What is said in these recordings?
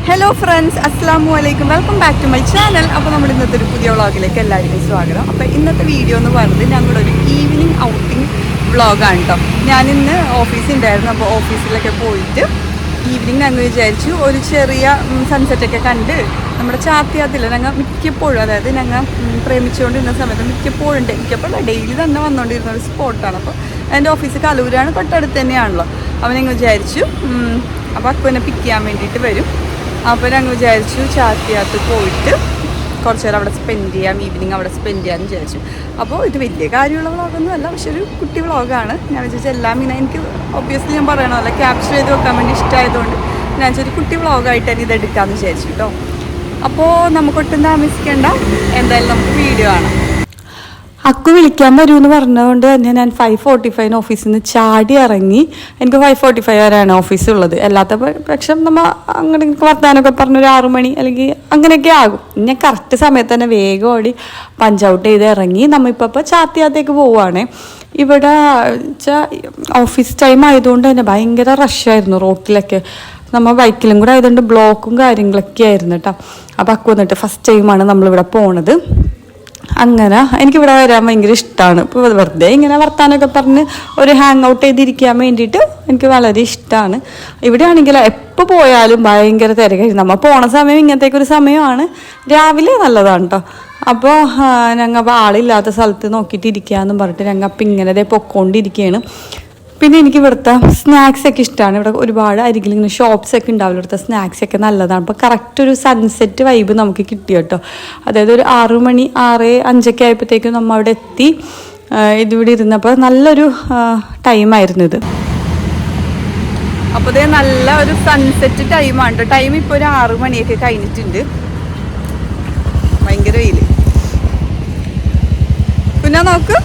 Hello friends, അസ്സലാമു അലൈക്കും. Welcome back to my channel. അപ്പോൾ നമ്മൾ ഇന്നത്തെ ഒരു പുതിയ വ്ളോഗിലേക്ക് എല്ലാവർക്കും സ്വാഗതം. അപ്പോൾ ഇന്നത്തെ വീഡിയോ എന്ന് പറയുന്നത് ഞങ്ങളുടെ ഒരു ഈവനിങ് ഔട്ടിങ് വ്ളോഗാണ് കേട്ടോ. ഞാനിന്ന് ഓഫീസുണ്ടായിരുന്നു. അപ്പോൾ ഓഫീസിലൊക്കെ പോയിട്ട് ഈവനിങ് ഞങ്ങൾ വിചാരിച്ചു ഒരു ചെറിയ സൺസെറ്റൊക്കെ കണ്ട് നമ്മുടെ ചാത്തിയാത്തില്ല ഞങ്ങൾ മിക്കപ്പോഴും, അതായത് ഞങ്ങൾ പ്രേമിച്ചുകൊണ്ടിരുന്ന സമയത്ത് മിക്കപ്പോഴും ഡെയിലി തന്നെ വന്നുകൊണ്ടിരുന്ന ഒരു സ്പോട്ടാണ്. അപ്പോൾ എൻ്റെ ഓഫീസ് കലൂരാണ്, തൊട്ടടുത്ത് തന്നെയാണല്ലോ. അപ്പോൾ ഞങ്ങൾ വിചാരിച്ചു അപ്പോൾ അക്കുവിനെ പിക്ക് ചെയ്യാൻ വേണ്ടിയിട്ട് വരും. അപ്പോൾ ഞങ്ങൾ വിചാരിച്ചു ചാത്തിയാത്ത് പോയിട്ട് കുറച്ച് നേരം അവിടെ സ്പെൻഡ് ചെയ്യാം, ഈവനിങ് അവിടെ സ്പെൻഡ് ചെയ്യാമെന്ന് വിചാരിച്ചു. അപ്പോൾ ഇത് വലിയ കാര്യമുള്ള വ്ളോഗൊന്നും അല്ല, പക്ഷെ ഒരു കുട്ടി വ്ളോഗാണ്. ഞാൻ വിചാരിച്ചു എല്ലാം ഇങ്ങനെ എനിക്ക് ഒബ്വിയസ്ലി ഞാൻ പറയണമല്ലോ, ക്യാപ്ചർ ചെയ്ത് വെക്കാൻ വേണ്ടി ഇഷ്ടമായതുകൊണ്ട് ഞാൻ വെച്ചൊരു കുട്ടി വ്ളോഗായിട്ട് തന്നെ ഇത് എടുക്കാമെന്ന് വിചാരിച്ചു കേട്ടോ. അപ്പോൾ നമുക്കൊട്ടും താമസിക്കേണ്ട, എന്തായാലും നമുക്ക് വീഡിയോ കാണാം. അക്കു വിളിക്കാൻ വരുമെന്ന് പറഞ്ഞതുകൊണ്ട് തന്നെ ഞാൻ 5:45 ഓഫീസിൽ നിന്ന് ചാടി ഇറങ്ങി. എനിക്ക് 5:45 വരെയാണ് ഓഫീസുള്ളത്. അല്ലാത്ത പക്ഷം നമ്മൾ അങ്ങനെ വർത്താനമൊക്കെ പറഞ്ഞൊരു 6 മണി അല്ലെങ്കിൽ അങ്ങനെയൊക്കെ ആകും. ഞാൻ കറക്റ്റ് സമയത്ത് തന്നെ വേഗം ഓടി പഞ്ച് ഔട്ട് ചെയ്ത് ഇറങ്ങി. നമ്മളിപ്പോൾ ചാത്തിയാത്തേക്ക് പോവുകയാണേ. ഇവിടെ ഓഫീസ് ടൈം ആയതുകൊണ്ട് തന്നെ ഭയങ്കര റഷായിരുന്നു റോട്ടിലൊക്കെ. നമ്മൾ ബൈക്കിലും കൂടെ ആയതുകൊണ്ട് ബ്ലോക്കും കാര്യങ്ങളൊക്കെ ആയിരുന്നു കേട്ടോ. അപ്പോൾ അക്കു വന്നിട്ട് ഫസ്റ്റ് ടൈമാണ് നമ്മളിവിടെ പോണത്. അങ്ങനെ എനിക്കിവിടെ വരാൻ ഭയങ്കര ഇഷ്ടമാണ്. ഇപ്പോൾ വെറുതെ ഇങ്ങനെ വർത്താനമൊക്കെ പറഞ്ഞ് ഒരു ഹാങ് ഔട്ട് ചെയ്തിരിക്കാൻ വേണ്ടിയിട്ട് എനിക്ക് വളരെ ഇഷ്ടമാണ്. ഇവിടെ ആണെങ്കിൽ എപ്പോൾ പോയാലും ഭയങ്കര തിരക്കായിരുന്നു. നമ്മൾ പോണ സമയം ഇങ്ങനത്തേക്കൊരു സമയമാണ്, രാവിലെ നല്ലതാണ് കേട്ടോ. അപ്പോൾ ഞങ്ങൾ ആളില്ലാത്ത സ്ഥലത്ത് നോക്കിയിട്ട് ഇരിക്കുകയെന്നും പറഞ്ഞിട്ട് ഞങ്ങൾ അപ്പം ഇങ്ങനെ പൊക്കോണ്ടിരിക്കുകയാണ്. പിന്നെ എനിക്ക് ഇവിടുത്തെ സ്നാക്സൊക്കെ ഇഷ്ടമാണ്. ഇവിടെ ഒരുപാട് അരികിൽ ഇങ്ങനെ ഷോപ്സൊക്കെ ഉണ്ടാവില്ല. ഇവിടുത്തെ സ്നാക്സൊക്കെ നല്ലതാണ്. അപ്പോൾ കറക്റ്റ് ഒരു സൺസെറ്റ് വൈബ് നമുക്ക് കിട്ടി കേട്ടോ. അതായത് ഒരു 6 മണി 6:05 ആയപ്പോഴത്തേക്കും നമ്മൾ അവിടെ എത്തി. ഇതിവിടെ ഇരുന്നപ്പോൾ നല്ലൊരു ടൈമായിരുന്നു ഇത്. അപ്പോൾ ഇതേ നല്ല ഒരു സൺസെറ്റ് ടൈമാണ് കേട്ടോ. ടൈം ഇപ്പോൾ ഒരു 6 മണിയൊക്കെ കഴിഞ്ഞിട്ടുണ്ട്. ഭയങ്കര വെയിൽ. പിന്നെ നോക്ക്,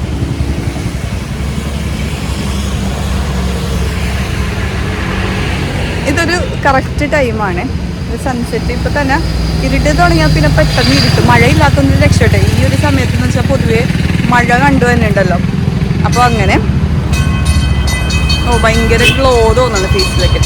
ഇതൊരു കറക്റ്റ് ടൈമാണ് സൺസെറ്റ്. ഇപ്പോൾ തന്നെ ഇരുട്ട് തുടങ്ങിയാൽ പിന്നെ പെട്ടെന്ന് ഇരുട്ടും. മഴയില്ലാത്തൊന്നും രക്ഷട്ടെ. ഈ ഒരു സമയത്ത് എന്ന് വെച്ചാൽ പൊതുവേ മഴ കണ്ടു തന്നെ ഉണ്ടല്ലോ. അപ്പോൾ അങ്ങനെ ഭയങ്കര ഗ്ലോ തോന്നുന്നു ഫേസിലൊക്കെ.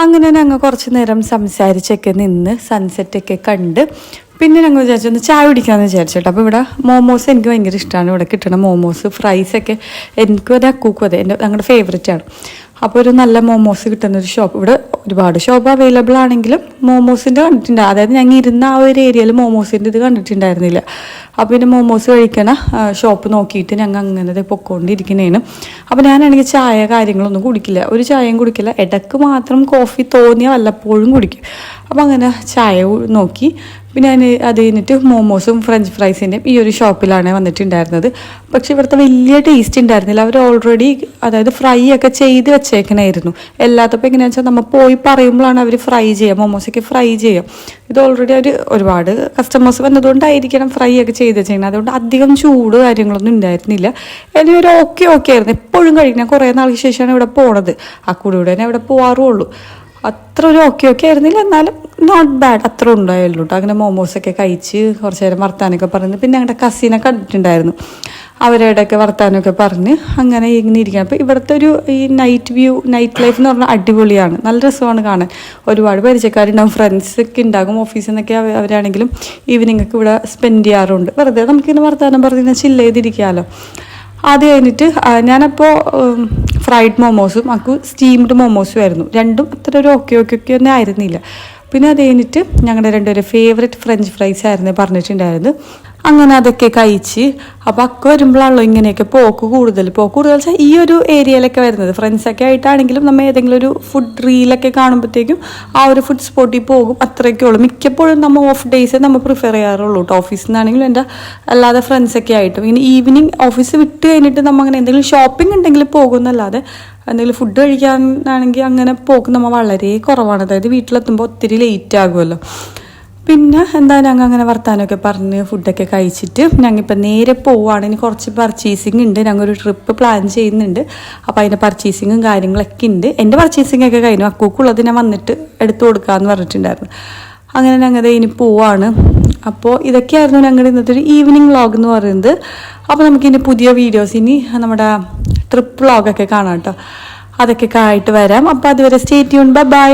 അങ്ങനെ ഞങ്ങൾ കുറച്ച് നേരം സംസാരിച്ചൊക്കെ നിന്ന് സൺസെറ്റൊക്കെ കണ്ട് പിന്നെ ഞങ്ങൾ വിചാരിച്ചു ഒന്ന് ചായ കുടിക്കാമെന്ന് വിചാരിച്ചിട്ട്. അപ്പോൾ ഇവിടെ മോമോസ് എനിക്ക് ഭയങ്കര ഇഷ്ടമാണ്. ഇവിടെ കിട്ടണ മോമോസ് ഫ്രൈസൊക്കെ എനിക്കും അതെ അക്കൂക്കും അതെ ഞങ്ങളുടെ ഫേവറേറ്റാണ്. അപ്പോൾ ഒരു നല്ല മോമോസ് കിട്ടുന്നൊരു ഷോപ്പ്, ഇവിടെ ഒരുപാട് ഷോപ്പ് അവൈലബിൾ ആണെങ്കിലും മോമോസിൻ്റെ കണ്ടിട്ടുണ്ട്. അതായത് ഞങ്ങൾ ഇരുന്ന ആ ഒരു ഏരിയയിൽ മോമോസിൻ്റെ ഇത് കണ്ടിട്ടുണ്ടായിരുന്നില്ല. അപ്പോൾ പിന്നെ മോമോസ് കഴിക്കണ ഷോപ്പ് നോക്കിയിട്ട് ഞങ്ങൾ അങ്ങനെ പൊക്കോണ്ടിരിക്കുന്നതാണ്. അപ്പോൾ ഞാനാണെങ്കിൽ ചായ കാര്യങ്ങളൊന്നും കുടിക്കില്ല, ഒരു ചായയും കുടിക്കില്ല. ഇടയ്ക്ക് മാത്രം കോഫി തോന്നിയ വല്ലപ്പോഴും കുടിക്കും. അപ്പോൾ അങ്ങനെ ചായ നോക്കി. പിന്നെ ഞാൻ അത് കഴിഞ്ഞിട്ട് മോമോസും ഫ്രഞ്ച് ഫ്രൈസിൻ്റെയും ഈ ഒരു ഷോപ്പിലാണ് വന്നിട്ടുണ്ടായിരുന്നത്. പക്ഷെ ഇവിടുത്തെ വലിയ ടേസ്റ്റ് ഉണ്ടായിരുന്നില്ല. അവർ ഓൾറെഡി അതായത് ഫ്രൈ ഒക്കെ ചെയ്ത് വെച്ചേക്കണായിരുന്നു. എല്ലാത്തപ്പോൾ എങ്ങനെയാണെന്ന് വെച്ചാൽ നമ്മൾ പോയി പറയുമ്പോഴാണ് അവർ ഫ്രൈ ചെയ്യുക, മോമോസൊക്കെ ഫ്രൈ ചെയ്യാം. ഇത് ഓൾറെഡി അവർ ഒരുപാട് കസ്റ്റമേഴ്സ് വന്നതുകൊണ്ടായിരിക്കണം ഫ്രൈ ഒക്കെ ചെയ്ത് വെച്ചേക്കുന്നത്. അതുകൊണ്ട് അധികം ചൂട് കാര്യങ്ങളൊന്നും ഉണ്ടായിരുന്നില്ല. ഇനി ഒരു ഓക്കെ ആയിരുന്നു. എപ്പോഴും കഴിക്കണം. കുറേ നാൾക്ക് ശേഷമാണ് ഇവിടെ പോണത്. ആ കൂടെ തന്നെ ഇവിടെ പോകാറുള്ളൂ. അത്ര ഒരു ഓക്കെ ആയിരുന്നില്ല, എന്നാലും നോട്ട് ബാഡ് അത്ര ഉണ്ടായുള്ളൂ കേട്ടോ. അങ്ങനെ മോമോസൊക്കെ കഴിച്ച് കുറച്ച് നേരം വർത്താനമൊക്കെ പറഞ്ഞ് പിന്നെ ഞങ്ങളുടെ കസിനെ കണ്ടിട്ടുണ്ടായിരുന്നു. അവരുടെയൊക്കെ വർത്താനമൊക്കെ പറഞ്ഞ് അങ്ങനെ ഇങ്ങനെ ഇരിക്കണം. അപ്പോൾ ഇവിടുത്തെ ഒരു ഈ നൈറ്റ് ലൈഫ് എന്ന് പറഞ്ഞാൽ അടിപൊളിയാണ്, നല്ല രസമാണ് കാണാൻ. ഒരുപാട് പരിചയക്കാരുണ്ടാകും, ഫ്രണ്ട്സൊക്കെ ഉണ്ടാകും. ഓഫീസിൽ നിന്നൊക്കെ അവരാണെങ്കിലും ഈവനിങ് ഒക്കെ ഇവിടെ സ്പെൻഡ് ചെയ്യാറുണ്ട്. വെറുതെ നമുക്കിങ്ങനെ വർത്താനം പറഞ്ഞ് ചില്ല് ചെയ്തിരിക്കാമല്ലോ. അത് കഴിഞ്ഞിട്ട് ഞാനപ്പോൾ ഫ്രൈഡ് മോമോസും അക്കു സ്റ്റീംഡ് മോമോസും ആയിരുന്നു. രണ്ടും അത്ര ഒരു ഓക്കെ ഒന്നും ആയിരുന്നില്ല. പിന്നെ അത് കഴിഞ്ഞിട്ട് ഞങ്ങളുടെ രണ്ടുപേരും ഫേവറേറ്റ് ഫ്രഞ്ച് ഫ്രൈസ് ആയിരുന്നു പറഞ്ഞിട്ടുണ്ടായിരുന്നു. അങ്ങനെ അതൊക്കെ കഴിച്ച് അപ്പോൾ അക്ക വരുമ്പോഴാണല്ലോ ഇങ്ങനെയൊക്കെ പോക്ക് കൂടുതൽ വെച്ചാൽ ഈ ഒരു ഏരിയയിലൊക്കെ വരുന്നത്. ഫ്രണ്ട്സൊക്കെ ആയിട്ടാണെങ്കിലും നമ്മൾ ഏതെങ്കിലും ഒരു ഫുഡ് റീലൊക്കെ കാണുമ്പോഴത്തേക്കും ആ ഒരു ഫുഡ് സ്പോട്ടിൽ പോകും, അത്രയൊക്കെ ഉള്ളൂ. മിക്കപ്പോഴും നമ്മൾ ഓഫ് ഡേയ്സേ നമ്മൾ പ്രിഫർ ചെയ്യാറുള്ളൂ കേട്ടോ. ഓഫീസിൽ നിന്നാണെങ്കിലും എൻ്റെ അല്ലാതെ ഫ്രണ്ട്സൊക്കെ ആയിട്ടും ഇങ്ങനെ ഈവനിങ് ഓഫീസ് വിട്ട് കഴിഞ്ഞിട്ട് നമ്മൾ അങ്ങനെ എന്തെങ്കിലും ഷോപ്പിംഗ് ഉണ്ടെങ്കിൽ പോകുന്നല്ലാതെ എന്തെങ്കിലും ഫുഡ് കഴിക്കാനാണെങ്കിൽ അങ്ങനെ പോക്ക് നമ്മൾ വളരെ കുറവാണ്. അതായത് വീട്ടിലെത്തുമ്പോൾ ഒത്തിരി ലേറ്റ് ആകുമല്ലോ. പിന്നെ എന്താ ഞങ്ങൾ അങ്ങനെ വർത്താനമൊക്കെ പറഞ്ഞ് ഫുഡൊക്കെ കഴിച്ചിട്ട് ഞങ്ങളിപ്പോൾ നേരെ പോവുകയാണ്. ഇനി കുറച്ച് പർച്ചേസിങ് ഉണ്ട്, ഞങ്ങൾ ഒരു ട്രിപ്പ് പ്ലാൻ ചെയ്യുന്നുണ്ട്. അപ്പോൾ അതിൻ്റെ പർച്ചേസിങ്ങും കാര്യങ്ങളൊക്കെ ഉണ്ട്. എൻ്റെ പർച്ചേസിങ് ഒക്കെ കഴിഞ്ഞു, അക്കൂക്കുള്ളത് ഞാൻ വന്നിട്ട് എടുത്തു കൊടുക്കാമെന്ന് പറഞ്ഞിട്ടുണ്ടായിരുന്നു. അങ്ങനെ ഞങ്ങൾ ഇനി പോവാണ്. അപ്പോൾ ഇതൊക്കെയായിരുന്നു ഞങ്ങളുടെ ഇന്നത്തെ ഒരു ഈവനിങ് വ്ളോഗ് എന്ന് പറയുന്നത്. അപ്പോൾ നമുക്കിനി പുതിയ വീഡിയോസ് ഇനി നമ്മുടെ ട്രിപ്പ് വ്ളോഗൊക്കെ കാണാം കേട്ടോ. അതൊക്കെ ആയിട്ട് വരാം. അപ്പോൾ അതുവരെ സ്റ്റേ ട്യൂൺ, ബൈ ബൈ.